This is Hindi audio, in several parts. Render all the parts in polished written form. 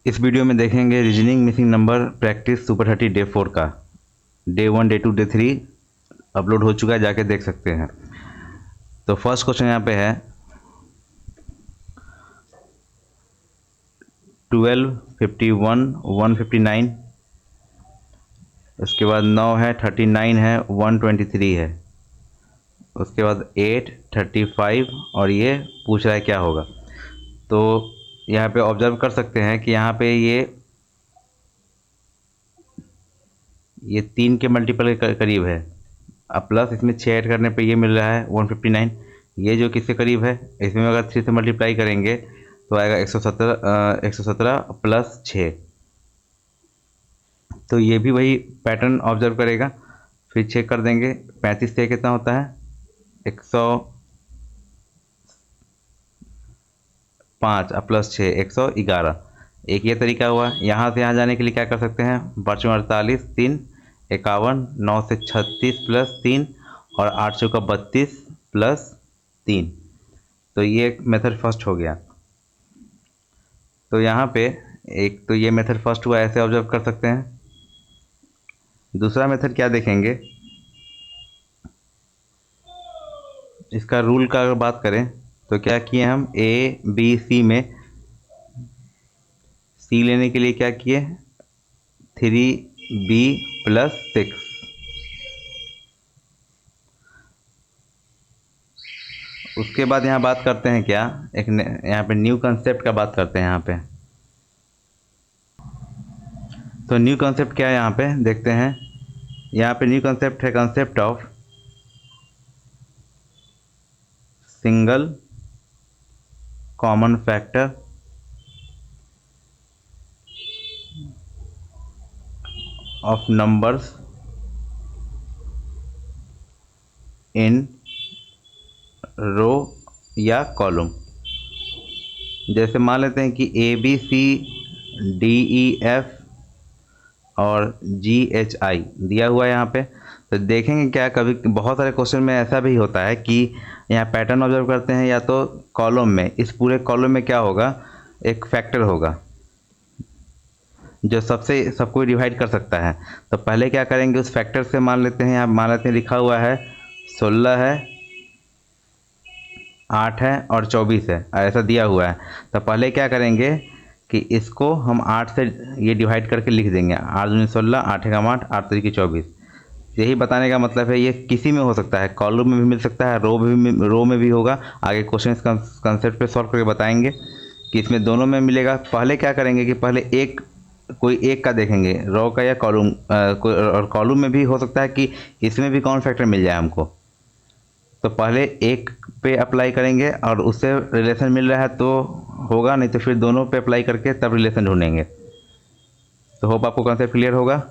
इस वीडियो में देखेंगे reasoning missing number practice super 30 day 4 का। डे 1 डे 2 डे 3 अपलोड हो चुका है, जाके देख सकते हैं। तो फर्स्ट क्वेश्चन यहाँ पे है 12, 51, 159। उसके बाद 9 है, 39 है, 123 है। उसके बाद 8, 35 और ये पूछ रहा है क्या होगा। तो यहाँ पे ऑब्जर्व कर सकते हैं कि यहाँ पे ये 3 के मल्टीपल के करीब है। अब प्लस इसमें 6 ऐड करने पे ये मिल रहा है 159। ये जो किसके करीब है, इसमें अगर 3 से मल्टीप्लाई करेंगे तो आएगा 117 प्लस 6। तो ये भी वही पैटर्न ऑब्जर्व करेगा। फिर चेक कर देंगे 35 से कितना होता है 105 प्लस 6 111। एक ये तरीका हुआ। यहाँ से यहाँ जाने के लिए क्या कर सकते हैं, 48 3 51, 9 से 36 प्लस 3 और 8 चौका 32 प्लस 3। तो ये मेथड फर्स्ट हो गया। तो यहाँ पे एक तो ये मेथड फर्स्ट हुआ, ऐसे ऑब्जर्व कर सकते हैं। दूसरा मेथड क्या देखेंगे, इसका रूल का अगर बात करें तो क्या किए हम ए बी सी में सी लेने के लिए क्या किए 3b प्लस 6। उसके बाद यहाँ बात करते हैं क्या, एक यहाँ पे न्यू कंसेप्ट का बात करते हैं यहाँ पे। तो न्यू कंसेप्ट क्या है यहाँ पे देखते हैं। यहाँ पे न्यू कंसेप्ट है concept of single common factor of numbers in row या कॉलम। जैसे मान लेते हैं कि A B C D E F और जी एच आई दिया हुआ है यहाँ पे। तो देखेंगे क्या, कभी बहुत सारे क्वेश्चन में ऐसा भी होता है कि यहाँ पैटर्न ऑब्जर्व करते हैं, या तो कॉलम में, इस पूरे कॉलम में क्या होगा एक फैक्टर होगा जो सबको डिवाइड कर सकता है। तो पहले क्या करेंगे, उस फैक्टर से मान लेते हैं, यहाँ मान लेते हैं लिखा हुआ है 16 है, 8 है और 24 है, ऐसा दिया हुआ है। तो पहले क्या करेंगे कि इसको हम 8 से ये डिवाइड करके लिख देंगे। 8 दूनी 16, 8 एकम 8, 8 तरीके 24। यही बताने का मतलब है ये किसी में हो सकता है, कॉलम में भी मिल सकता है, रो में भी होगा। आगे क्वेश्चन इस कंसेप्ट पे सॉल्व करके बताएंगे कि इसमें दोनों में मिलेगा। पहले क्या करेंगे कि पहले कोई एक का देखेंगे, रो का या कॉलम, और कॉलम में भी हो सकता है कि इसमें भी कॉमन फैक्टर मिल जाए हमको। तो पहले एक पे अप्लाई करेंगे और उससे रिलेशन मिल रहा है तो होगा, नहीं तो फिर दोनों पे अप्लाई करके तब रिलेशन ढूंढेंगे। तो होप आपको कॉन्सेप्ट क्लियर होगा।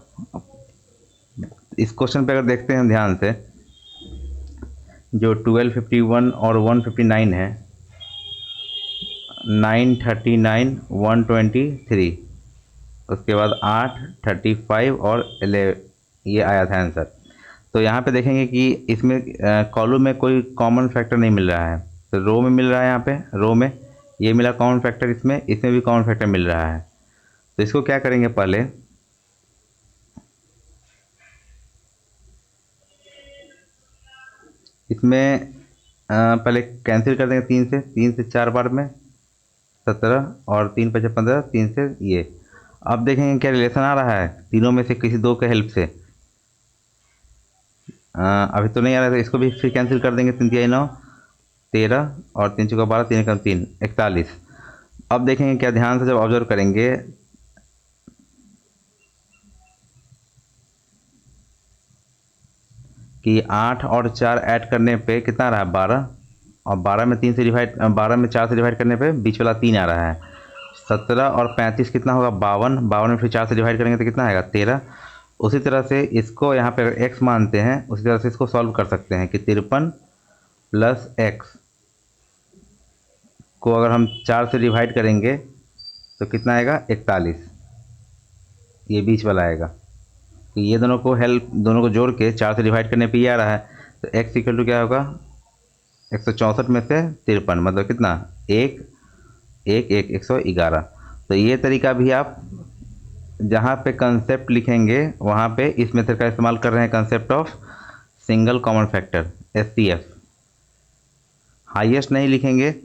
इस क्वेश्चन पे अगर देखते हैं ध्यान से, जो 12, 51 और 159 है, 9, 39, 123, उसके बाद 8, 35 और 11, ये आया था आंसर। तो यहाँ पे देखेंगे कि इसमें कॉलम में कोई कॉमन फैक्टर नहीं मिल रहा है, तो रो में मिल रहा है। यहाँ पे रो में ये मिला कॉमन फैक्टर, इसमें भी कॉमन फैक्टर मिल रहा है। तो इसको क्या करेंगे, पहले इसमें पहले कैंसिल कर देंगे 3 से 4 बार में 17 और 3 5 15, 3 से ये। अब देखेंगे क्या रिलेशन आ रहा है तीनों में से किसी दो के हेल्प से। अभी तो नहीं आ रहा है, तो इसको भी फिर कैंसिल कर देंगे। 3 3 9 13 और 3 चौका 12, 3 एकम 3 41। अब देखेंगे क्या, ध्यान से जब ऑब्जर्व करेंगे कि 8 और 4 ऐड करने पे कितना रहा 12, और 12 में 4 से डिवाइड करने पे बीच वाला 3 आ रहा है। 17 और 35 कितना होगा 52, 52 में फिर 4 से डिवाइड करेंगे तो कितना आएगा 13। उसी तरह से इसको यहाँ पे x मानते हैं, उसी तरह से इसको सॉल्व कर सकते हैं कि 53 प्लस x को अगर हम 4 से डिवाइड करेंगे तो कितना आएगा 41, ये बीच वाला आएगा। तो ये दोनों को जोड़ के 4 से डिवाइड करने पे ये आ रहा है। तो x इक्वल टू क्या होगा 164 में से 53, मतलब कितना 1 1 1 111। तो ये तरीका भी आप जहाँ पे कंसेप्ट लिखेंगे वहाँ पे इस मेथड का इस्तेमाल कर रहे हैं, concept of single common factor SCF। Highest नहीं लिखेंगे,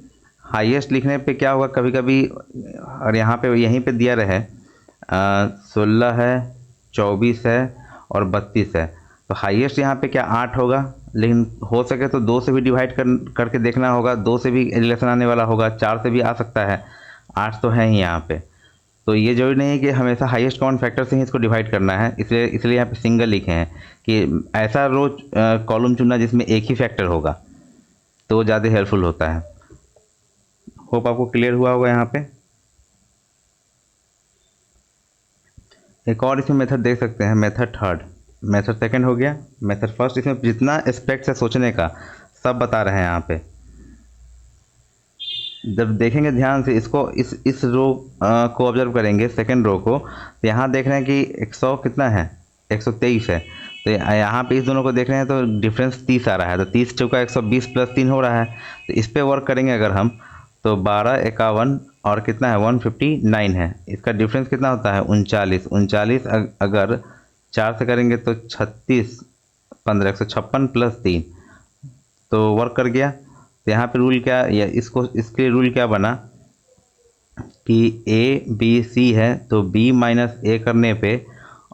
हाईएस्ट लिखने पे क्या होगा कभी कभी, और यहाँ पे यहीं पे दिया रहे 16 है, 24 है और 32 है, तो हाईएस्ट यहाँ पे क्या 8 होगा, लेकिन हो सके तो 2 से भी डिवाइड करके देखना होगा, 2 से भी रिलेशन आने वाला होगा, 4 से भी आ सकता है, 8 तो है ही यहाँ पे। तो ये जरूरी नहीं है कि हमेशा हाईएस्ट कॉमन फैक्टर से ही इसको डिवाइड करना है, इसलिए यहाँ पे सिंगल लिखे हैं कि ऐसा रो कॉलम चुनना जिसमें एक ही फैक्टर होगा, तो ज़्यादा हेल्पफुल होता है। होप आपको क्लियर हुआ होगा। यहाँ पे एक और इसमें मेथड देख सकते हैं, मेथड थर्ड, मेथड सेकंड हो गया, मेथड फर्स्ट। इसमें जितना एस्पेक्ट है सोचने का सब बता रहे हैं यहाँ पे। जब देखेंगे ध्यान से इसको, इस रो को ऑब्जर्व करेंगे, सेकंड रो को, तो यहाँ देख रहे हैं कि 100 कितना है, 123 है। तो यहाँ पे इस दोनों को देख रहे हैं तो डिफरेंस 30 आ रहा है, तो 30 चौका 120 + 3 हो रहा है। तो इस पर वर्क करेंगे अगर हम, तो 12 51 और कितना है 159 है। इसका डिफरेंस कितना होता है 39। 39 अगर 4 से करेंगे तो 36 15 156 + 3, तो वर्क कर गया। तो यहाँ पे रूल क्या, या इसके लिए रूल क्या बना कि ABC है तो B - A करने पे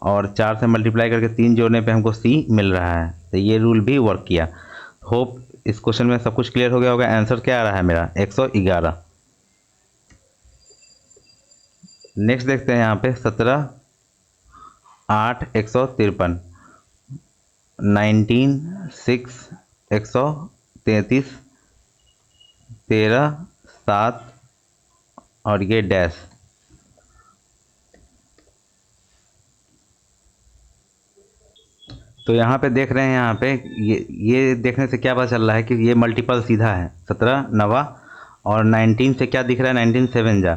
और 4 से मल्टीप्लाई करके 3 जोड़ने पे हमको C मिल रहा है। तो ये रूल भी वर्क किया। होप इस क्वेश्चन में सब कुछ क्लियर हो गया होगा। आंसर क्या आ रहा है मेरा 111। नेक्स्ट देखते हैं यहाँ पे 17 8 153, 19 6 133, 13 7 और ये डैश। तो यहाँ पे देख रहे हैं, यहाँ पे ये देखने से क्या पता चल रहा है कि ये मल्टीपल सीधा है। 17 9 और 19 से क्या दिख रहा है 19 7 जा,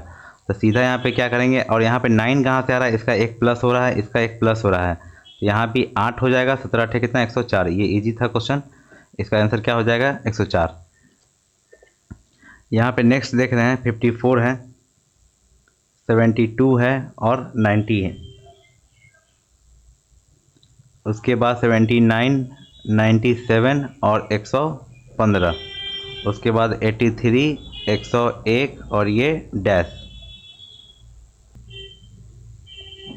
तो सीधा यहाँ पे क्या करेंगे, और यहाँ पे 9 कहाँ से आ रहा है, इसका 1 प्लस हो रहा है, इसका 1 प्लस हो रहा है, तो यहाँ भी 8 हो जाएगा। 17 8 कितना 104। ये इजी था क्वेश्चन, इसका आंसर क्या हो जाएगा 104। यहाँ पे नेक्स्ट देख रहे हैं 54 है, 72 है और 90 है। उसके बाद 79 97 और 115, उसके बाद 83 101 और ये डैश।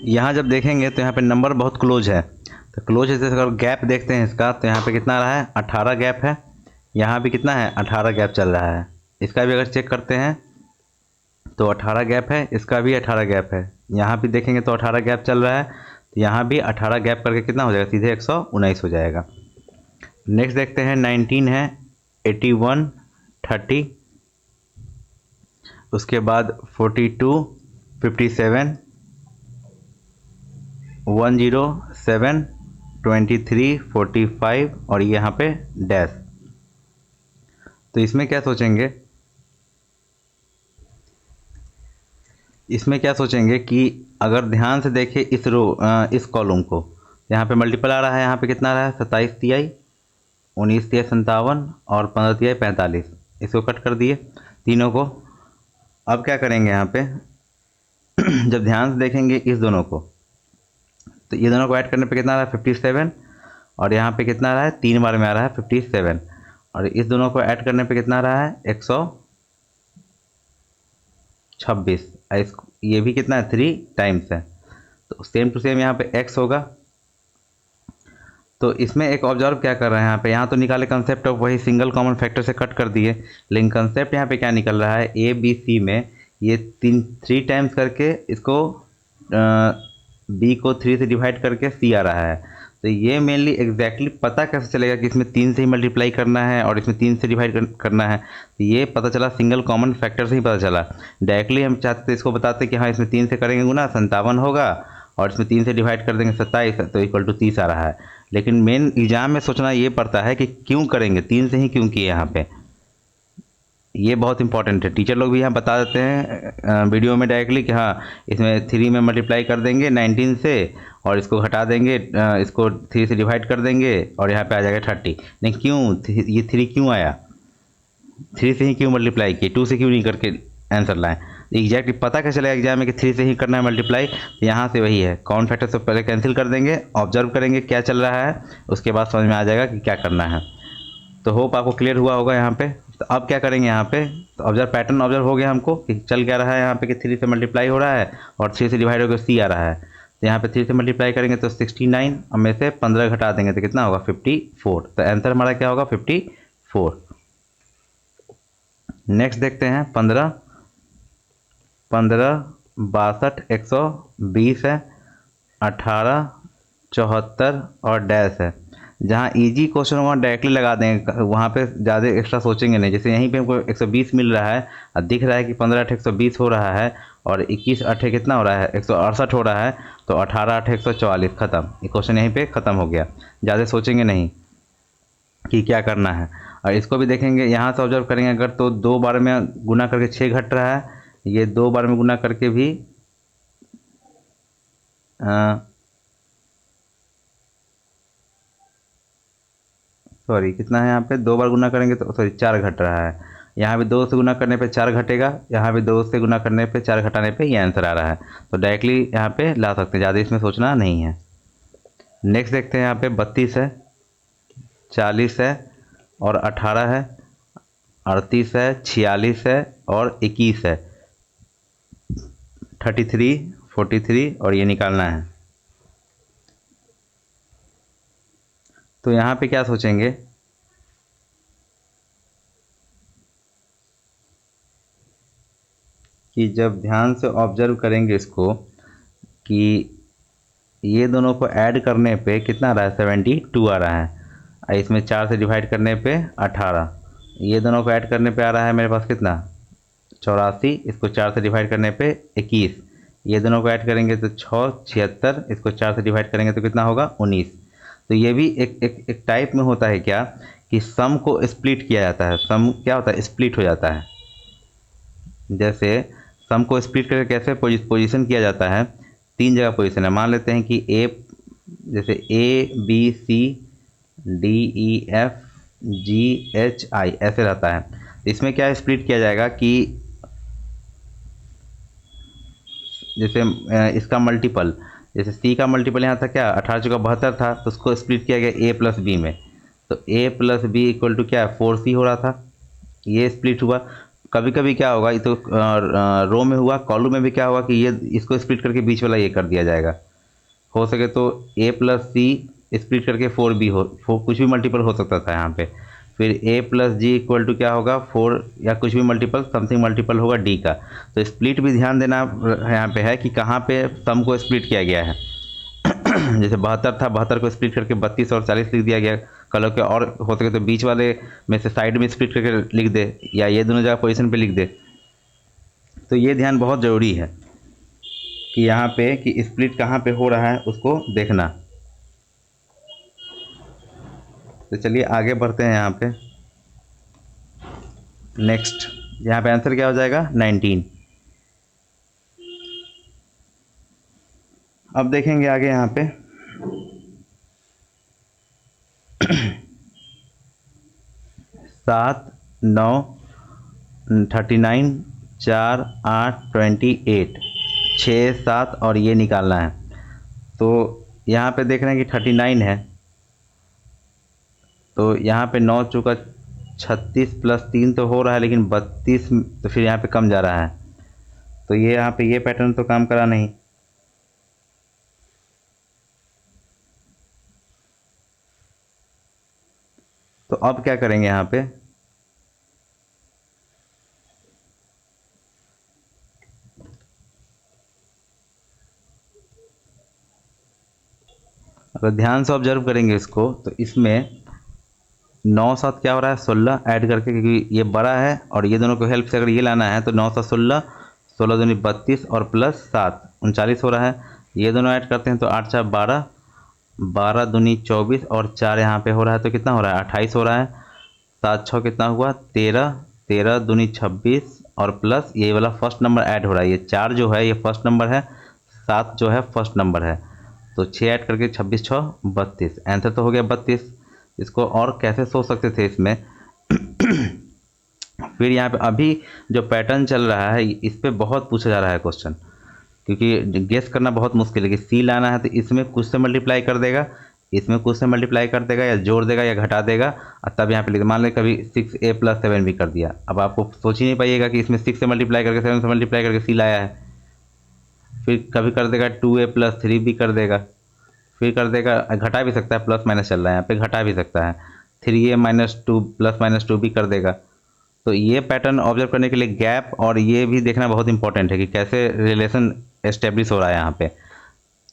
यहाँ जब देखेंगे तो यहाँ पे नंबर बहुत क्लोज है, तो क्लोज है, अगर गैप देखते हैं इसका, तो यहाँ पे कितना रहा है 18 गैप है, यहाँ भी कितना है 18 गैप चल रहा है। इसका भी अगर चेक करते हैं तो 18 गैप है, इसका भी 18 गैप है, यहाँ भी देखेंगे तो 18 गैप चल रहा है, तो यहाँ भी 18 गैप करके कितना हो जाएगा, सीधे 119 हो जाएगा। नेक्स्ट देखते हैं 19 है, 81 30, उसके बाद 42 57 107 23 45 और यहाँ पे डैश। तो इसमें क्या सोचेंगे, इसमें क्या सोचेंगे कि अगर ध्यान से देखें इस इस कॉलम को, यहाँ पे मल्टीपल आ रहा है, यहाँ पे कितना आ रहा है 27 तिहाई 19 तिहाई 57 और 15 तिहाई 45, इसको कट कर दिए तीनों को। अब क्या करेंगे यहाँ पे जब ध्यान से देखेंगे इस दोनों को, तो ये दोनों को ऐड करने पे कितना आ रहा है 57 और यहाँ पे कितना आ रहा है 3 बार में आ रहा है 57, और इस दोनों को ऐड करने पे कितना आ रहा है 126। ये भी कितना है 3 टाइम्स है, तो सेम टू सेम यहाँ पे x होगा। तो इसमें एक ऑब्जर्व क्या कर रहे हैं, यहाँ तो निकाले कंसेप्ट ऑफ वही सिंगल कॉमन फैक्टर से कट कर दिए, लेकिन कंसेप्ट यहाँ पे क्या निकल रहा है ABC में ये 3 टाइम्स करके इसको B को 3 से डिवाइड करके C आ रहा है। तो ये मेनली एग्जैक्टली पता कैसे चलेगा कि इसमें 3 से ही मल्टीप्लाई करना है और इसमें 3 से डिवाइड करना है, तो ये पता चला सिंगल कॉमन फैक्टर से ही पता चला। डायरेक्टली हम चाहते इसको बताते कि हाँ इसमें 3 से करेंगे गुना 57 होगा और इसमें 3 से डिवाइड कर देंगे 27, तो इक्वल टू 30 आ रहा है। लेकिन मेन एग्जाम में सोचना ये पड़ता है कि क्यों करेंगे, 3 से ही क्यों किए यहाँ पे, ये बहुत इंपॉर्टेंट है। टीचर लोग भी यहाँ बता देते हैं वीडियो में डायरेक्टली कि हाँ इसमें 3 में मल्टीप्लाई कर देंगे 19 से और इसको हटा देंगे, इसको 3 से डिवाइड कर देंगे और यहाँ पे आ जाएगा 30। नहीं क्यों, ये 3 क्यों आया, 3 से ही क्यों मल्टीप्लाई किए, 2 से क्यों नहीं करके आंसर लाएँ। एग्जैक्ट पता कैसे चलेगा एग्जाम में कि 3 से ही करना है मल्टीप्लाई? तो यहाँ से वही है, कॉमन फैक्टर से पहले कैंसिल कर देंगे, ऑब्जर्व करेंगे क्या चल रहा है, उसके बाद समझ में आ जाएगा कि क्या करना है। तो होप आपको क्लियर हुआ होगा यहाँ पे। तो अब क्या करेंगे यहाँ पे, तो ऑब्जर्व पैटर्न ऑब्जर्व हो गया हमको कि चल क्या रहा है यहाँ पे कि 3 से मल्टीप्लाई हो रहा है और 3 से डिवाइड होकर सी आ रहा है। तो यहाँ पे 3 से मल्टीप्लाई करेंगे तो 69 और में से 15 घटा देंगे तो कितना होगा 54। तो आंसर हमारा क्या होगा 54। नेक्स्ट देखते हैं 15 62 120 है, 18 74 और डैश है। जहाँ इजी क्वेश्चन वहाँ डायरेक्टली लगा देंगे, वहाँ पे ज़्यादा एक्स्ट्रा सोचेंगे नहीं। जैसे यहीं पे हमको 120 मिल रहा है और दिख रहा है कि 15 8 120 हो रहा है और 21 8 कितना हो रहा है 168 हो रहा है, तो 18 8 144 ख़त्म। ये क्वेश्चन यहीं पे ख़त्म हो गया, ज़्यादा सोचेंगे नहीं कि क्या करना है। और इसको भी देखेंगे, यहाँ से ऑब्जर्व करेंगे अगर तो 2 बार में गुना करके 6 घट रहा है, ये 2 बार में गुना करके भी सॉरी कितना है यहाँ पे 2 बार गुना करेंगे तो सॉरी 4 घट रहा है। यहाँ भी 2 से गुना करने पे 4 घटेगा, यहाँ भी 2 से गुना करने पे 4 घटाने पे ये आंसर आ रहा है। तो डायरेक्टली यहाँ पे ला सकते हैं, ज़्यादा इसमें सोचना नहीं है। नेक्स्ट देखते हैं यहाँ पे 32 है, 40 है और 18 है, 38 है, 46 है और 21 है, 33 43 और ये निकालना है। तो यहाँ पे क्या सोचेंगे कि जब ध्यान से ऑब्जर्व करेंगे इसको कि ये दोनों को ऐड करने पे कितना आ रहा है 72 आ रहा है, और इसमें 4 से डिवाइड करने पे 18, ये दोनों को ऐड करने पे आ रहा है मेरे पास कितना 84, इसको 4 से डिवाइड करने पे 21, ये दोनों को ऐड करेंगे तो 6 76, इसको 4 से डिवाइड करेंगे तो कितना होगा 19। तो ये भी एक टाइप में होता है क्या कि सम को स्प्लिट किया जाता है। सम क्या होता है स्प्लिट हो जाता है। जैसे सम को स्प्लिट करके कैसे पोजीशन किया जाता है, 3 जगह पोजीशन है। मान लेते हैं कि ए जैसे ABCDEFGHI ऐसे रहता है। इसमें क्या स्प्लिट किया जाएगा कि जैसे इसका मल्टीपल, जैसे सी का मल्टीपल यहाँ था क्या 18 चौका 72 था, तो उसको स्प्लिट किया गया A प्लस बी में। तो A plus B equal to क्या है 4C हो रहा था, ये स्प्लिट हुआ। कभी कभी क्या होगा ये तो रो में हुआ, कॉलम में भी क्या होगा कि ये इसको स्प्लिट करके बीच वाला ये कर दिया जाएगा। हो सके तो A प्लस सी स्प्लिट करके 4B हो, कुछ भी मल्टीपल हो सकता था यहाँ पे। फिर A plus G equal to क्या होगा 4 या कुछ भी मल्टीपल समथिंग मल्टीपल होगा D का। तो स्प्लिट भी ध्यान देना यहाँ पे है कि कहाँ पे सम को स्प्लिट किया गया है। जैसे 72 था, 72 को स्प्लिट करके 32 और 40 लिख दिया गया कलर के, और हो सके तो बीच वाले में से साइड में स्प्लिट करके लिख दे, या ये दोनों जगह पोजीशन पे लिख दे। तो ये ध्यान बहुत ज़रूरी है कि यहाँ पे कि स्प्लिट कहाँ पे हो रहा है उसको देखना। तो चलिए आगे बढ़ते हैं यहाँ पे। नेक्स्ट यहाँ पे आंसर क्या हो जाएगा 19। अब देखेंगे आगे यहाँ पे 7 9 39 4 8 28 6 7 और ये निकालना है। तो यहाँ पे देख रहे हैं कि 39 है, तो यहाँ पे 9 चौका 36 प्लस 3 तो हो रहा है, लेकिन 32 तो फिर यहाँ पे कम जा रहा है। तो ये यहाँ पे ये पैटर्न तो काम करा नहीं। तो अब क्या करेंगे यहाँ पे, अगर ध्यान से ऑब्जर्व करेंगे इसको तो इसमें 9 7 क्या हो रहा है 16 ऐड करके, क्योंकि ये बड़ा है और ये दोनों को हेल्प से अगर ये लाना है तो 9 7 16, 16 दूनी 32 और प्लस 7 39 हो रहा है। ये दोनों ऐड करते हैं तो 8 4 12, 12 दूनी 24 और 4 यहाँ पे हो रहा है तो कितना हो रहा है 28 हो रहा है। 7 6 कितना हुआ 13, 13 दूनी 26 और प्लस ये वाला फर्स्ट नंबर ऐड हो रहा है। ये 4 जो है ये फर्स्ट नंबर है, 7 जो है फर्स्ट नंबर है। तो 6 ऐड करके 26 6 32, आंसर तो हो गया 32। इसको और कैसे सोच सकते थे इसमें फिर यहाँ पे अभी जो पैटर्न चल रहा है इस पे बहुत पूछा जा रहा है क्वेश्चन, क्योंकि गेस करना बहुत मुश्किल है कि सी लाना है तो इसमें कुछ से मल्टीप्लाई कर देगा, इसमें कुछ से मल्टीप्लाई कर देगा, या जोड़ देगा या घटा देगा, और तब यहाँ पे लिख, मान लें कभी 6a+7 भी कर दिया। अब आपको सोच ही नहीं पाइएगा कि इसमें 6 से मल्टीप्लाई करके 7 से मल्टीप्लाई करके सी लाया है। फिर कभी कर देगा 2a+3 भी कर देगा, फिर कर देगा, घटा भी सकता है, प्लस माइनस चल रहा है यहाँ पे, घटा भी सकता है, 3a-2 +-2 भी कर देगा। तो ये पैटर्न ऑब्जर्व करने के लिए गैप और ये भी देखना बहुत इंपॉर्टेंट है कि कैसे रिलेशन एस्टेब्लिश हो रहा है यहाँ पे।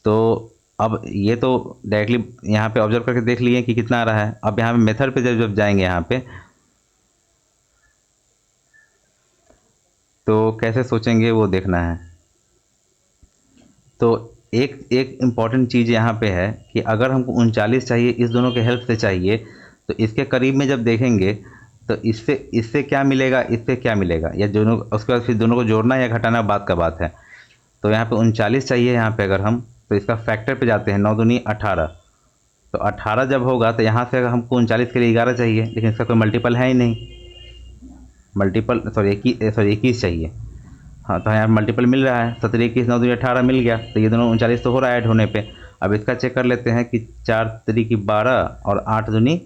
तो अब ये तो डायरेक्टली यहाँ पे ऑब्जर्व करके देख लिए कि कितना आ रहा है। अब यहाँ पे मेथड पे जब जाएंगे यहाँ पे, तो कैसे सोचेंगे वो देखना है। तो एक एक इम्पॉर्टेंट चीज़ यहाँ पे है कि अगर हमको 39 चाहिए, इस दोनों के हेल्प से चाहिए, तो इसके करीब में जब देखेंगे तो इससे क्या मिलेगा, इससे क्या मिलेगा, या दोनों, उसके बाद फिर दोनों को जोड़ना या घटाना बात का बात है। तो यहाँ पे 39 चाहिए, यहाँ पे अगर हम, तो इसका फैक्टर पे जाते हैं, 9 दूनी 18। तो 18 जब होगा तो यहाँ से अगर हमको 39 के लिए 11 चाहिए, लेकिन इसका कोई मल्टीपल है ही नहीं, मल्टीपल सॉरी 21 चाहिए। हाँ, तो यहाँ मल्टीपल मिल रहा है, 17 21 9 दूनी 18 मिल गया, तो ये दोनों 39 तो हो रहा है ऐड होने पे। अब इसका चेक कर लेते हैं कि 4 3 12 और 8 दूनी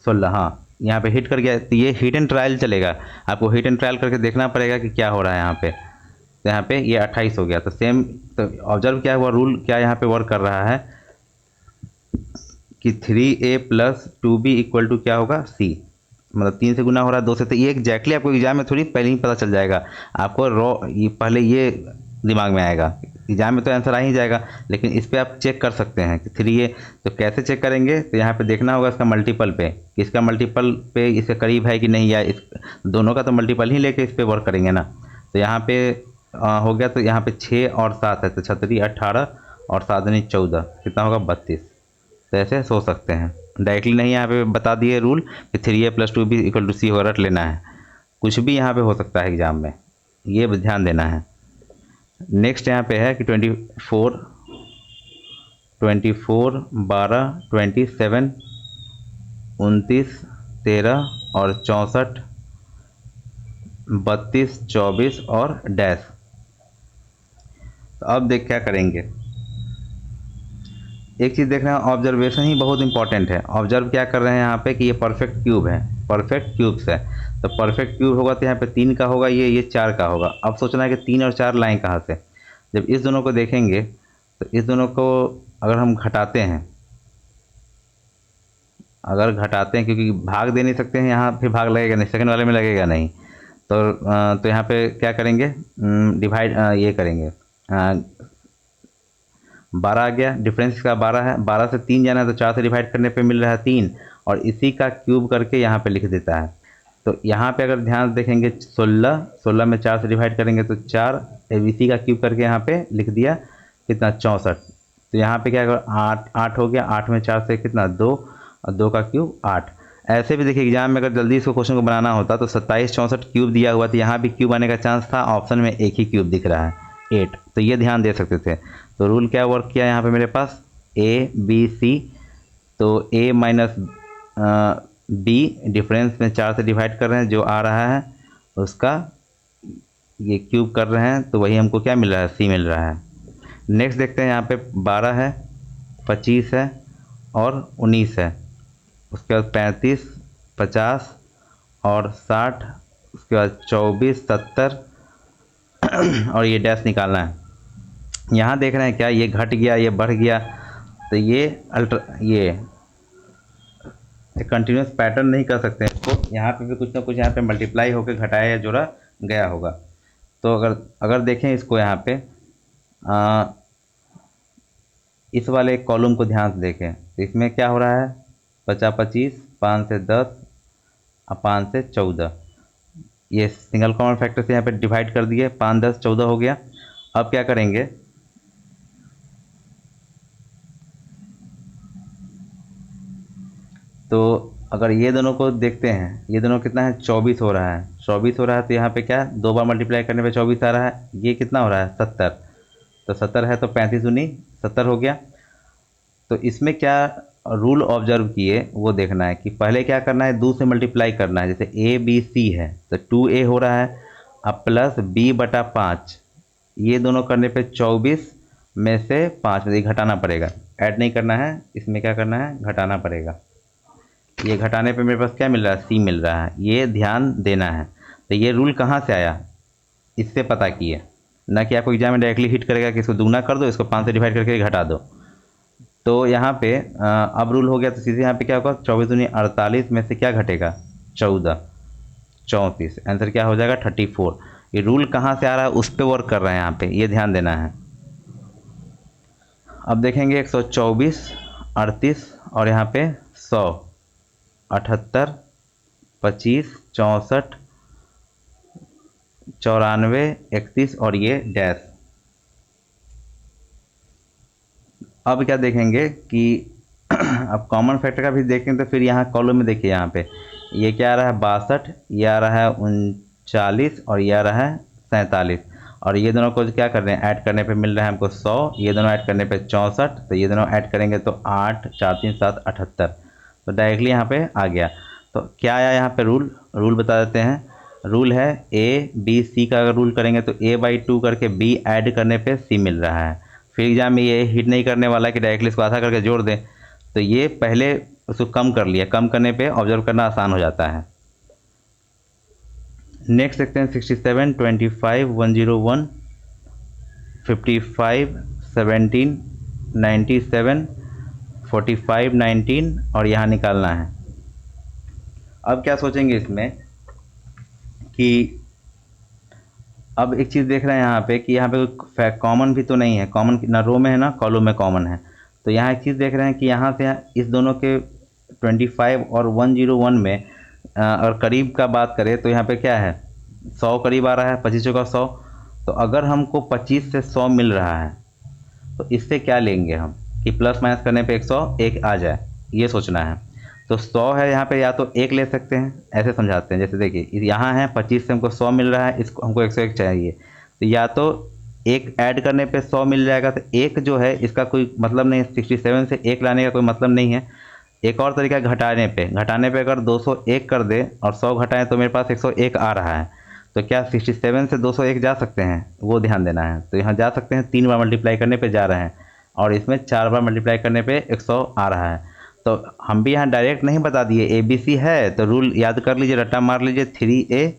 16। हाँ, यहाँ पे हिट कर गया, तो ये हिट एंड ट्रायल चलेगा, आपको हिट एंड ट्रायल करके देखना पड़ेगा कि क्या हो रहा है यहाँ पे। तो यहाँ पे ये 28 हो गया, तो सेम, तो ऑब्जर्व क्या हुआ, रूल क्या यहाँ पे वर्क कर रहा है कि 3a+2b = क्या होगा, c, मतलब 3 से गुना हो रहा है 2 से। तो ये एग्जैक्टली आपको एग्जाम में थोड़ी पहले ही पता चल जाएगा, आपको ये पहले ये दिमाग में आएगा, एग्जाम में तो आंसर आ ही जाएगा, लेकिन इस पर आप चेक कर सकते हैं कि 3a। तो कैसे चेक करेंगे, तो यहाँ पे देखना होगा इसका मल्टीपल पे, कि इसका मल्टीपल पे इसके करीब है कि नहीं, या इस दोनों का तो मल्टीपल ही लेके इस पर वर्क करेंगे ना। तो यहाँ पे हो गया, तो यहाँ पे 6 और 7 है, तो 36 18 और 7 दूनी 14, कितना होगा 32। तो ऐसे सोच सकते हैं, डायरेक्टली नहीं यहाँ पे बता दिए रूल कि 3a+2b = c होगा, रट लेना है, कुछ भी यहाँ पे हो सकता है एग्जाम में, ये ध्यान देना है। नेक्स्ट यहाँ पे है कि 24 12 27 29 13 और 64 32 24 और डैश। तो अब देख क्या करेंगे, एक चीज़ देखना है, ऑब्जर्वेशन ही बहुत इंपॉर्टेंट है। ऑब्जर्व क्या कर रहे हैं यहाँ पे कि ये परफेक्ट क्यूब है, परफेक्ट क्यूब्स है, तो परफेक्ट क्यूब होगा तो यहाँ पे 3 का होगा, ये 4 का होगा। अब सोचना है कि 3 और 4 लाएँ कहाँ से। जब इस दोनों को देखेंगे तो इस दोनों को अगर हम घटाते हैं, अगर घटाते हैं, क्योंकि भाग दे नहीं सकते हैं, यहाँ फिर भाग लगेगा नहीं, सेकंड वाले में लगेगा नहीं, तो यहाँ पे क्या करेंगे, डिवाइड ये करेंगे, 12 आ गया, डिफरेंस का 12 है, 12 से 3 जाना है, तो 4 से डिवाइड करने पे मिल रहा है 3, और इसी का क्यूब करके यहाँ पे लिख देता है। तो यहाँ पे अगर ध्यान से देखेंगे 16 में 4 से डिवाइड करेंगे तो 4, इसी का क्यूब करके यहाँ पे लिख दिया, कितना 64। तो यहाँ पे क्या होगा, 8 हो गया, 8 में 4 से कितना 2, और 2 का क्यूब 8। ऐसे भी देखिए एग्जाम में अगर जल्दी इसको क्वेश्चन को बनाना होता तो 27 64 क्यूब दिया हुआ, तो यहाँ भी क्यूब आने का चांस था, ऑप्शन में एक ही क्यूब दिख रहा है 8, तो ये ध्यान दे सकते थे। तो रूल क्या वर्क किया यहाँ पे मेरे पास, a b c, तो a माइनस b, डिफरेंस में 4 से डिवाइड कर रहे हैं, जो आ रहा है उसका ये क्यूब कर रहे हैं, तो वही हमको क्या मिल रहा है, c मिल रहा है। नेक्स्ट देखते हैं, यहाँ पे 12 है, 25 है और 19 है, उसके बाद 35 50 और 60, उसके बाद 24 70 और ये डैश निकालना है। यहाँ देख रहे हैं क्या, ये घट गया, ये बढ़ गया, तो ये ये कंटिन्यूस पैटर्न नहीं कर सकते इसको, यहाँ पे भी कुछ ना कुछ यहाँ पे मल्टीप्लाई होकर घटाया या जोड़ा गया होगा। तो अगर देखें इसको यहाँ पे इस वाले कॉलम को ध्यान से देखें, तो इसमें क्या हो रहा है, 50 25 5 से 10 और 5 से 14, ये सिंगल कॉमन फैक्टर से यहाँ पे डिवाइड कर दिए, 5 10 14 हो गया। अब क्या करेंगे, तो अगर ये दोनों को देखते हैं, ये दोनों कितना है, 24 हो रहा है, 24 हो रहा है, तो यहाँ पे क्या 2 बार मल्टीप्लाई करने पे 24 आ रहा है, ये कितना हो रहा है 70, तो 70 है, तो 35 दूनी 70 हो गया। तो इसमें क्या रूल ऑब्जर्व किए वो देखना है कि पहले क्या करना है, 2 से मल्टीप्लाई करना है। जैसे ए बी सी है तो 2a हो रहा है, अब प्लस b/5, ये दोनों करने पे 24 में से 5 में से घटाना पड़ेगा, ऐड नहीं करना है, इसमें क्या करना है, घटाना पड़ेगा। ये घटाने पे मेरे पास क्या मिल रहा है, c मिल रहा है, ये ध्यान देना है। तो ये रूल कहाँ से आया, इससे पता किए, ना कि आपको एग्जाम में डायरेक्टली हिट करेगा कि इसको दुगना कर दो, इसको 5 से डिवाइड करके घटा दो। तो यहाँ पे अब रूल हो गया तो सीधे यहाँ पे क्या होगा, 24 दूनी 48 में से क्या घटेगा, 14, 34, आंसर क्या हो जाएगा 34। ये रूल कहाँ से आ रहा है उस पर वर्क कर रहे हैं यहाँ पे, ये ध्यान देना है। अब देखेंगे 124, 38 और यहाँ पे 100, 78, 25, 64, 94, 31 और ये डैश। अब क्या देखेंगे कि अब कॉमन फैक्टर का भी देखें तो फिर यहाँ कॉलम में देखिए, यहाँ पे ये क्या आ रहा है 62, ये आ रहा है 39 और ये आ रहा है 47, और ये दोनों को क्या कर रहे हैं, ऐड करने पे मिल रहा है हमको 100, ये दोनों ऐड करने पे 64, तो ये दोनों ऐड करेंगे तो 8, 4, 3, 7, 78, तो डायरेक्टली यहाँ पे आ गया। तो क्या आया यहाँ पे रूल बता देते हैं। रूल है ए बी सी का, अगर रूल करेंगे तो a/2 करके b ऐड करने पे c मिल रहा है। फिर एग्जाम में ये हिट नहीं करने वाला कि डायरेक्टली इसको आधा करके जोड़ दें, तो ये पहले उसको कम कर लिया, कम करने पे ऑब्जर्व करना आसान हो जाता है। नेक्स्ट देखते हैं 67, 25, 101, 55, 17, 97, 45, 19 और यहाँ निकालना है। अब क्या सोचेंगे इसमें कि अब एक चीज़ देख रहे हैं यहाँ पे कि यहाँ पे कोई कॉमन भी तो नहीं है, कॉमन ना रो में है ना कॉलम में कॉमन है। तो यहाँ एक चीज़ देख रहे हैं कि यहाँ से इस दोनों के 25 और 101 में अगर करीब का बात करें तो यहाँ पे क्या है, 100 करीब आ रहा है, 25 का 100। तो अगर हमको 25 से 100 मिल रहा है तो इससे क्या लेंगे हम कि प्लस माइनस करने पे 101 आ जाए, ये सोचना है। तो 100 है यहाँ पे, या तो 1 ले सकते हैं, ऐसे समझाते हैं। जैसे देखिए यहाँ है 25 से हमको 100 मिल रहा है, इसको हमको 101 चाहिए, तो या तो 1 ऐड करने पे 100 मिल जाएगा, तो 1 जो है इसका कोई मतलब नहीं है, 67 से 1 लाने का कोई मतलब नहीं है। एक और तरीका घटाने पे अगर 201 कर दे और 100 घटाएं तो मेरे पास 101 आ रहा है, तो क्या 67 से 201 जा सकते हैं, वो ध्यान देना है। तो यहाँ जा सकते हैं, 3 बार मल्टीप्लाई करने पे जा रहे हैं, और इसमें 4 बार मल्टीप्लाई करने पे 100 आ रहा है। तो हम भी यहाँ डायरेक्ट नहीं बता दिए, ए बी सी है तो रूल याद कर लीजिए, रट्टा मार लीजिए, 3a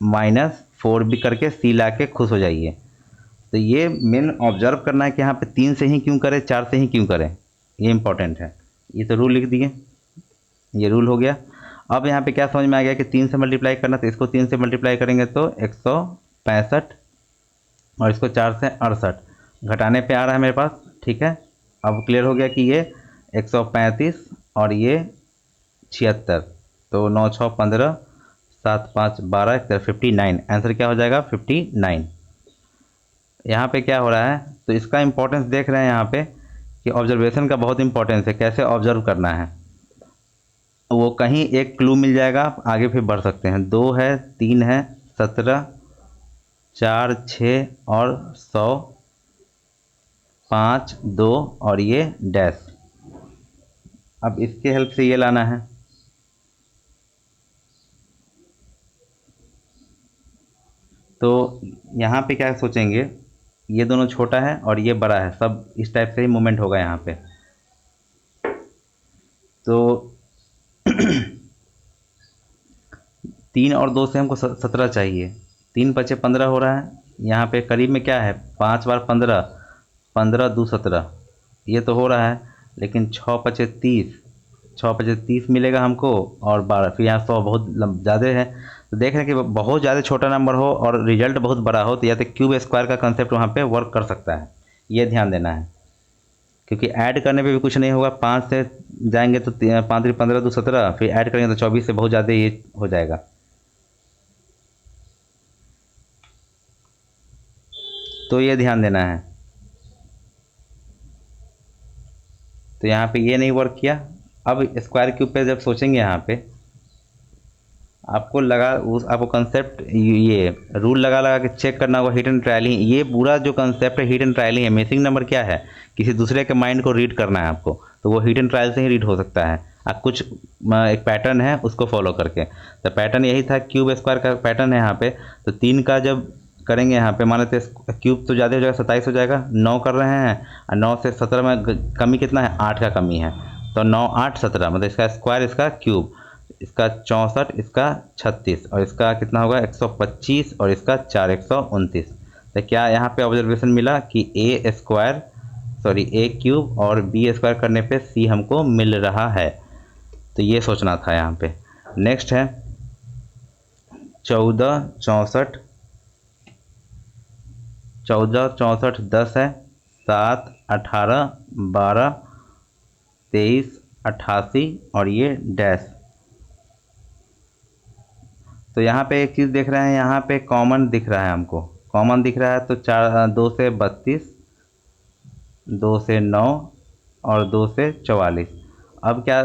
माइनस 4b करके c ला के खुश हो जाइए। तो ये मेन ऑब्जर्व करना है कि यहाँ पे 3 से ही क्यों करें, 4 से ही क्यों करें, ये इंपॉर्टेंट है। ये तो रूल लिख दिए, ये रूल हो गया। अब यहाँ पे क्या समझ में आ गया कि 3 से मल्टीप्लाई करना, तो इसको 3 से मल्टीप्लाई करेंगे तो 165 और इसको 4 से 68, घटाने पे आ रहा है मेरे पास, ठीक है। अब क्लियर हो गया कि ये 135 और ये 76, तो 9, 6, 15, 7, 5, 12, 59, आंसर क्या हो जाएगा 59। यहाँ पे क्या हो रहा है, तो इसका इंपॉर्टेंस देख रहे हैं यहाँ पे कि ऑब्जर्वेशन का बहुत इंपॉर्टेंस है, कैसे ऑब्जर्व करना है। वो कहीं एक क्लू मिल जाएगा, आगे फिर बढ़ सकते हैं। 2 है, 3 है, 17, 4, 6 और 100, 5, 2 और ये डैश। अब इसके हेल्प से ये लाना है। तो यहाँ पे क्या सोचेंगे, ये दोनों छोटा है और ये बड़ा है, सब इस टाइप से ही मूवमेंट होगा यहाँ पे। तो 3 और 2 से हमको 17 चाहिए, 3 × 5 = 15 हो रहा है। यहाँ पे करीब में क्या है, 5 बार 15, 15 2 17, ये तो हो रहा है। लेकिन 6 × 5 = 30, 6 × 5 = 30 मिलेगा हमको, और 12, फिर यहाँ 100 बहुत ज़्यादा है। तो देख रहे हैं कि बहुत ज़्यादा छोटा नंबर हो और रिजल्ट बहुत बड़ा हो, तो या तो क्यूब स्क्वायर का कंसेप्ट वहाँ पे वर्क कर सकता है, ये ध्यान देना है। क्योंकि ऐड करने पे भी कुछ नहीं होगा, 5 से जाएंगे तो 5 × 15 2 17, फिर ऐड करेंगे तो 24 से बहुत ज़्यादा ये हो जाएगा। तो ये ध्यान देना है। तो यहाँ पे ये नहीं वर्क किया। अब स्क्वायर क्यूब पे जब सोचेंगे, यहाँ पे आपको लगा उस आपको कंसेप्ट ये रूल लगा लगा के चेक करना होगा। हिट एंड ट्रायलिंग, ये पूरा जो कंसेप्ट है हिट एंड ट्रायलिंग है। मिसिंग नंबर क्या है, किसी दूसरे के माइंड को रीड करना है आपको, तो वो हिट एंड ट्रायल से ही रीड हो सकता है। आप कुछ एक पैटर्न है उसको फॉलो करके, तो पैटर्न यही था, क्यूब स्क्वायर का पैटर्न है यहाँ पे। तो 3 का जब करेंगे यहाँ पे, मान लेते हैं क्यूब तो ज़्यादा हो जाएगा, 27 हो जाएगा। 9 कर रहे हैं और 9 से 17 में कमी कितना है, 8 का कमी है। तो 9 8 17, मतलब इसका स्क्वायर, इसका क्यूब, इसका 64, इसका 36 और इसका कितना होगा 125 और इसका 4 129। तो क्या यहाँ पे ऑब्जर्वेशन मिला कि ए स्क्वायर ए क्यूब और बी स्क्वायर करने पे सी हमको मिल रहा है। तो ये सोचना था यहाँ पे। नेक्स्ट है 14 64, 14 64 10 है, 7 18 12 23 88 और ये डैश। तो यहाँ पे एक चीज़ देख रहे हैं, यहाँ पे कॉमन दिख रहा है हमको, कॉमन दिख रहा है। तो 2 से 32, 2 से 9 और 2 से 44। अब क्या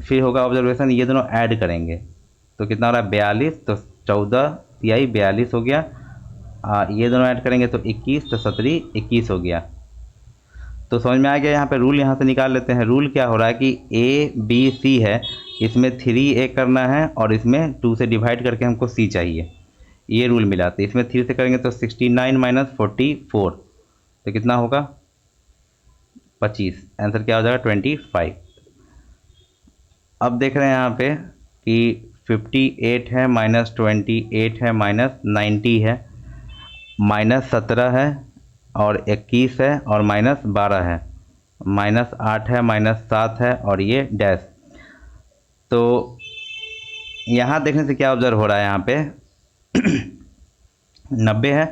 फिर होगा ऑब्जर्वेशन, ये दोनों ऐड करेंगे तो कितना हो रहा है 42। तो 14 तिहाई 42 हो गया। ये दोनों ऐड करेंगे तो 21, तो 17 21 हो गया। तो समझ में आ गया। यहाँ पे रूल यहाँ से निकाल लेते हैं। रूल क्या हो रहा है कि ए बी सी है, इसमें 3A करना है और इसमें 2 से डिवाइड करके हमको C चाहिए, ये रूल मिला। तो इसमें 3 से करेंगे तो 69 - 44, तो कितना होगा 25। आंसर क्या हो जाएगा 25। अब देख रहे हैं यहाँ पे कि 58 है, -28 है, -90 है, -17 है और 21 है और -12 है, -8 है, -7 है और ये डैश। तो यहाँ देखने से क्या ऑब्जर्व हो रहा है, यहाँ पे 90 है।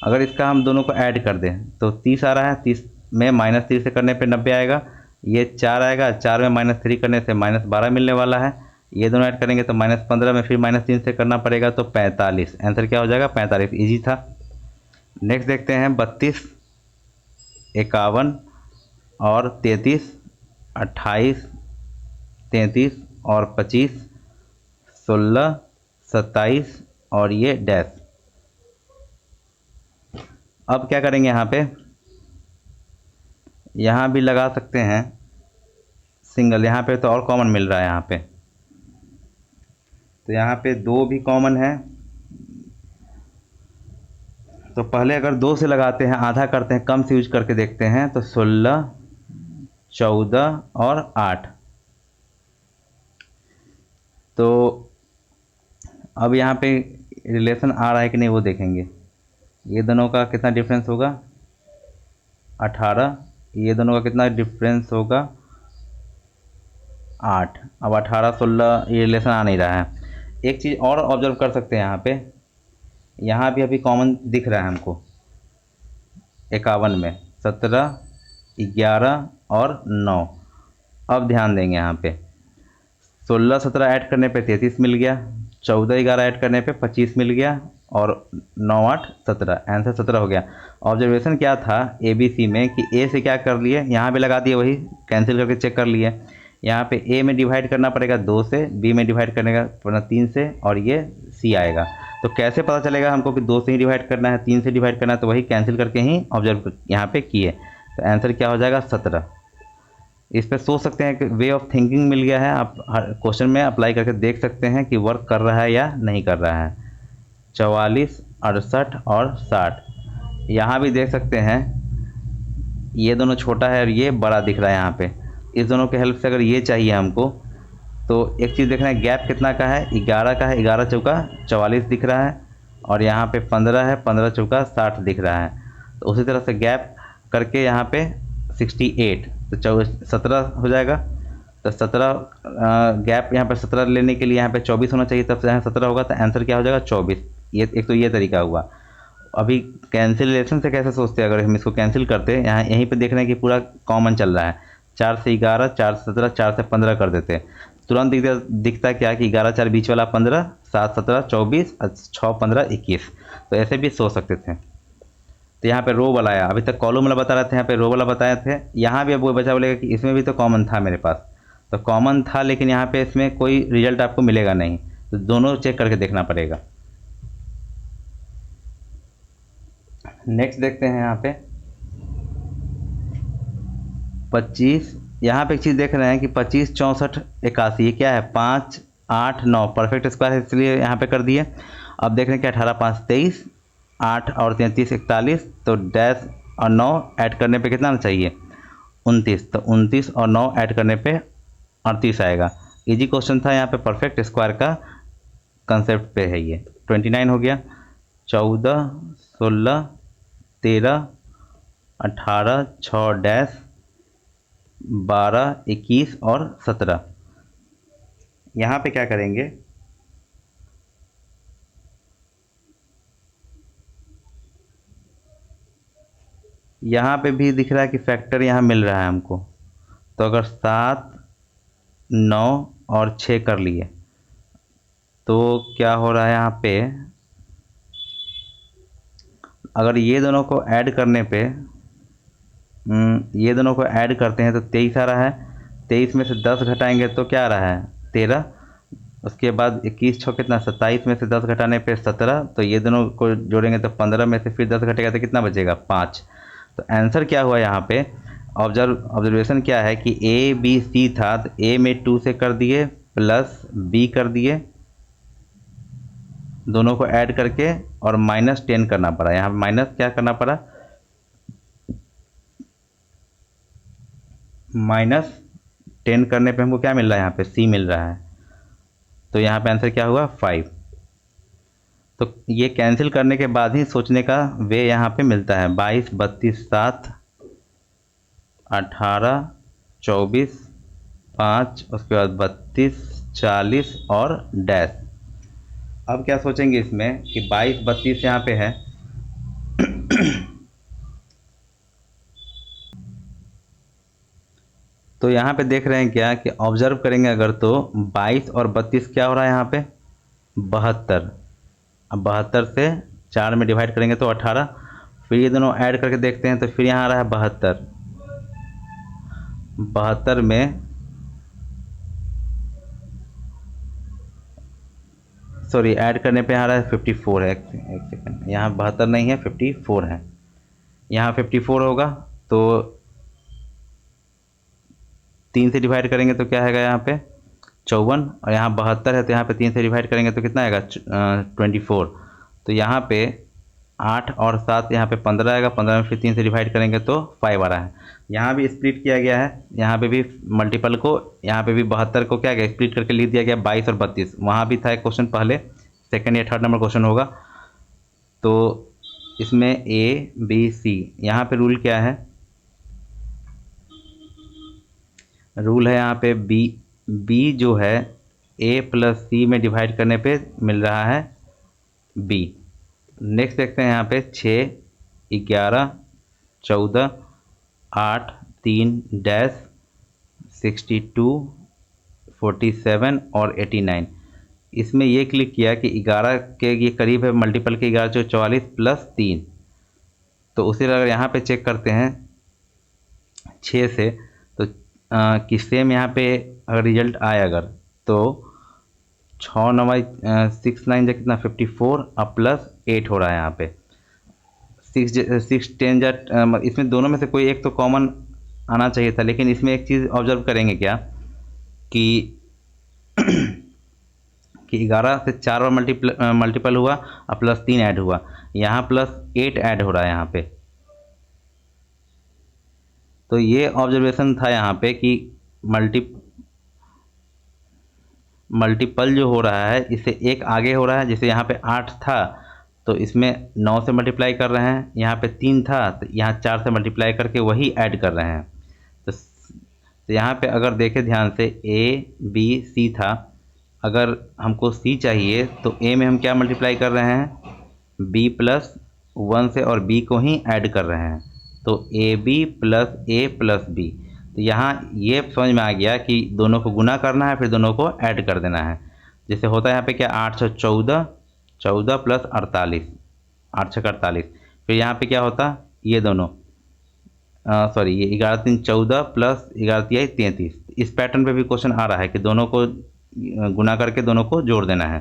अगर इसका हम दोनों को ऐड कर दें तो 30 आ रहा है, 30 में -3 से करने पे 90 आएगा। ये 4 आएगा, 4 में -3 करने से -12 मिलने वाला है। ये दोनों ऐड करेंगे तो -15 में फिर -3 से करना पड़ेगा, तो 45। आंसर क्या हो जाएगा 45। ईजी था। नेक्स्ट देखते हैं 32 51 और 33, 28 33 और 25, 16 27 और ये डैश। अब क्या करेंगे, यहाँ भी लगा सकते हैं सिंगल। यहाँ पे तो और कॉमन मिल रहा है यहाँ पे, तो यहाँ पे 2 भी कॉमन है। तो पहले अगर 2 से लगाते हैं, आधा करते हैं, कम से यूज करके देखते हैं। तो 16 14 और 8। तो अब यहाँ पे रिलेशन आ रहा है कि नहीं वो देखेंगे। ये दोनों का कितना डिफरेंस होगा 18, ये दोनों का कितना डिफरेंस होगा 8। अब 18 16 ये रिलेशन आ नहीं रहा है। एक चीज़ और ऑब्जर्व कर सकते हैं, यहाँ भी अभी कॉमन दिख रहा है हमको 51 में 17 11 और 9। अब ध्यान देंगे, यहाँ पे 16 17 ऐड करने पे 33 मिल गया, 14 11 ऐड करने पे 25 मिल गया और 9 8 17। आंसर 17 हो गया। ऑब्जर्वेशन क्या था ABC में कि A से क्या कर लिए, यहाँ पे लगा दिए, वही कैंसिल करके चेक कर लिए। यहाँ पे A में डिवाइड करना पड़ेगा 2 से, B में डिवाइड करने का 3 से और ये C आएगा। तो कैसे पता चलेगा हमको कि 2 से ही डिवाइड करना है, 3 से डिवाइड करना है, तो वही कैंसिल करके ही ऑब्जर्व यहाँ पे किए। तो आंसर क्या हो जाएगा 17। इस पर सोच सकते हैं कि वे ऑफ थिंकिंग मिल गया है। आप हर क्वेश्चन में अप्लाई करके देख सकते हैं कि वर्क कर रहा है या नहीं कर रहा है। 44 68 और 60 यहाँ भी देख सकते हैं, ये दोनों छोटा है और ये बड़ा दिख रहा है। यहाँ पे इस दोनों के हेल्प से अगर ये चाहिए हमको, तो एक चीज़ देखना है गैप कितना का है, 11 का है। 11 चौका 44 दिख रहा है और यहाँ पे 15 है, 15 चौका 60 दिख रहा है। तो उसी तरह से गैप करके यहाँ पे 68, तो 17 हो जाएगा। तो 17 गैप यहाँ पे 17 लेने के लिए यहाँ पे 24 होना चाहिए, तब से यहाँ 17 होगा। तो आंसर क्या हो जाएगा 24। ये एक तो ये तरीका हुआ। अभी कैंसिलेशन से कैसे सोचते हैं, अगर हम इसको कैंसिल करते हैं, यहाँ यहीं पे देख रहे हैं कि पूरा कॉमन चल रहा है। 4 से 11, 4 से 17, 4 से 15 कर देते हैं, तुरंत दिखता क्या कि 11 4 बीच वाला 15, 7 17 24 और 6 15 21। तो ऐसे भी सोच सकते थे। तो यहाँ पे रो वाला आया, अभी तक कॉलम वाला बता रहे थे, यहाँ पे रो वाला बताए थे। यहाँ भी अब वो बचा बोलेगा कि इसमें भी तो कॉमन था मेरे पास, तो कॉमन था लेकिन यहाँ पे इसमें कोई रिजल्ट आपको मिलेगा नहीं। तो दोनों चेक करके देखना पड़ेगा। नेक्स्ट देखते हैं यहाँ पे 25, यहाँ पे एक चीज़ देख रहे हैं कि 25 64 81, ये क्या है 5 8 9 परफेक्ट स्क्वायर है, इसलिए यहाँ पे कर दिए। अब देख रहे हैं कि 18 5 23, 8 और 33 41, तो डैश और 9 ऐड करने पे कितना चाहिए 29, तो 29 और 9 ऐड करने पे 38 आएगा। इजी क्वेश्चन था, यहाँ पे परफेक्ट स्क्वायर का कंसेप्ट पे है ये। 29 हो गया, 14 16 13 18 6 डैश 12 21 और 17। यहाँ पे क्या करेंगे, यहाँ पे भी दिख रहा है कि फैक्टर यहाँ मिल रहा है हमको, तो अगर 7 9 और 6 कर लिए तो क्या हो रहा है यहाँ पे, अगर ये दोनों को ऐड करने पे ये दोनों को ऐड करते हैं तो 23 आ रहा है। 23 में से 10 घटाएंगे तो क्या आ रहा है 13। उसके बाद 21 छः कितना 27 में से 10 घटाने पे 17, तो ये दोनों को जोड़ेंगे तो 15 में से फिर 10 घटेगा तो कितना बचेगा 5। तो आंसर क्या हुआ यहाँ पे, ऑब्जर्वेशन क्या है कि ए बी सी था, तो ए में 2 से कर दिए प्लस बी कर दिए, दोनों को ऐड करके और -10 करना पड़ा। यहाँ माइनस क्या करना पड़ा, -10 करने पे हमको क्या मिल रहा है, यहाँ पे सी मिल रहा है। तो यहाँ पे आंसर क्या हुआ 5। तो ये कैंसिल करने के बाद ही सोचने का वे यहाँ पे मिलता है। 22 32 7 18 24 5, उसके बाद 32 40 और डैश। अब क्या सोचेंगे इसमें कि 22 32 यहाँ पे है तो यहाँ पे देख रहे हैं क्या कि ऑब्जर्व करेंगे अगर तो 22 और 32 क्या हो रहा है यहाँ पे 72। अब 72 से 4 में डिवाइड करेंगे तो 18, फिर ये दोनों ऐड करके देखते हैं तो फिर यहाँ आ रहा है 72। 72 में सॉरी ऐड करने पे आ रहा है 54 है, एक सेकंड, यहाँ 72 नहीं है 54 है। यहाँ 54 होगा तो 3 से डिवाइड करेंगे तो क्या आएगा यहाँ पे 54, और यहाँ 72 है तो यहाँ पे 3 से डिवाइड करेंगे तो कितना आएगा 24। तो यहाँ पे 8 और 7 यहाँ पे 15 आएगा, 15 में फिर 3 से डिवाइड करेंगे तो 5 आ रहा है। यहाँ भी स्प्लिट किया गया है, यहाँ पे भी मल्टीपल को, यहाँ पे भी 72 को क्या गया स्प्लिट करके लिख दिया गया 22 और 32। वहाँ भी था एक क्वेश्चन पहले, सेकंड या थर्ड नंबर क्वेश्चन होगा। तो इसमें ए बी सी, यहाँ पे रूल क्या है, रूल है यहाँ पे बी जो है ए प्लस सी में डिवाइड करने पे मिल रहा है बी। नेक्स्ट देखते हैं यहाँ पे 6 11 14 8 3 डैश 62 47 और 89। इसमें ये क्लिक किया कि 11 के ये करीब है, मल्टीपल के 11 जो 44 प्लस 3। तो उसी अगर यहाँ पे चेक करते हैं 6 से, तो कि सेम यहाँ पे अगर रिजल्ट आए अगर तो 6 9 6 9 जो कितना 54 और प्लस 8 हो रहा है यहाँ पे 6 10 जा, इसमें दोनों में से कोई एक तो कॉमन आना चाहिए था। लेकिन इसमें एक चीज़ ऑब्जर्व करेंगे क्या कि कि 11 से 4 बार मल्टीपल हुआ और प्लस 3 ऐड हुआ, यहाँ प्लस 8 ऐड हो रहा है यहाँ पे। तो ये ऑब्जर्वेशन था यहाँ पे कि मल्टीपल जो हो रहा है इससे एक आगे हो रहा है। जैसे यहाँ पे 8 था तो इसमें 9 से मल्टीप्लाई कर रहे हैं, यहाँ पे 3 था तो यहाँ 4 से मल्टीप्लाई करके वही ऐड कर रहे हैं। तो यहाँ पे अगर देखें ध्यान से ए बी सी था, अगर हमको सी चाहिए तो ए में हम क्या मल्टीप्लाई कर रहे हैं बी प्लस 1 से, और बी को ही ऐड कर रहे हैं, तो A B plus A plus B. तो यहाँ ये समझ में आ गया कि दोनों को गुना करना है फिर दोनों को ऐड कर देना है। जैसे होता है यहाँ पे क्या 8 6 14 14 प्लस 48, 8 6 48। फिर यहाँ पे क्या होता ये दोनों सॉरी ये 11 3 14 प्लस 11 3 33। इस पैटर्न पे भी क्वेश्चन आ रहा है कि दोनों को गुना करके दोनों को जोड़ देना है।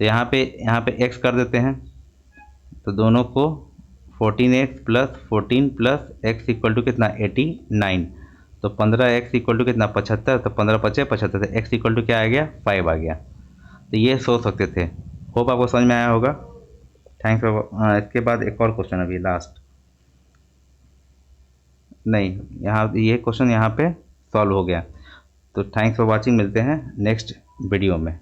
तो यहाँ पे x कर देते हैं, तो दोनों को 14x plus 14 plus x equal to कितना 89। तो 15x इक्वल टू कितना 75, तो 15 पचे 75, तो x इक्वल टू क्या आ गया 5 आ गया। तो ये सोच सकते थे। होप आपको समझ में आया होगा। Thanks for. इसके बाद एक और क्वेश्चन अभी लास्ट, नहीं यहाँ ये क्वेश्चन यहाँ पे सॉल्व हो गया। तो थैंक्स फॉर वाचिंग, मिलते हैं नेक्स्ट वीडियो में।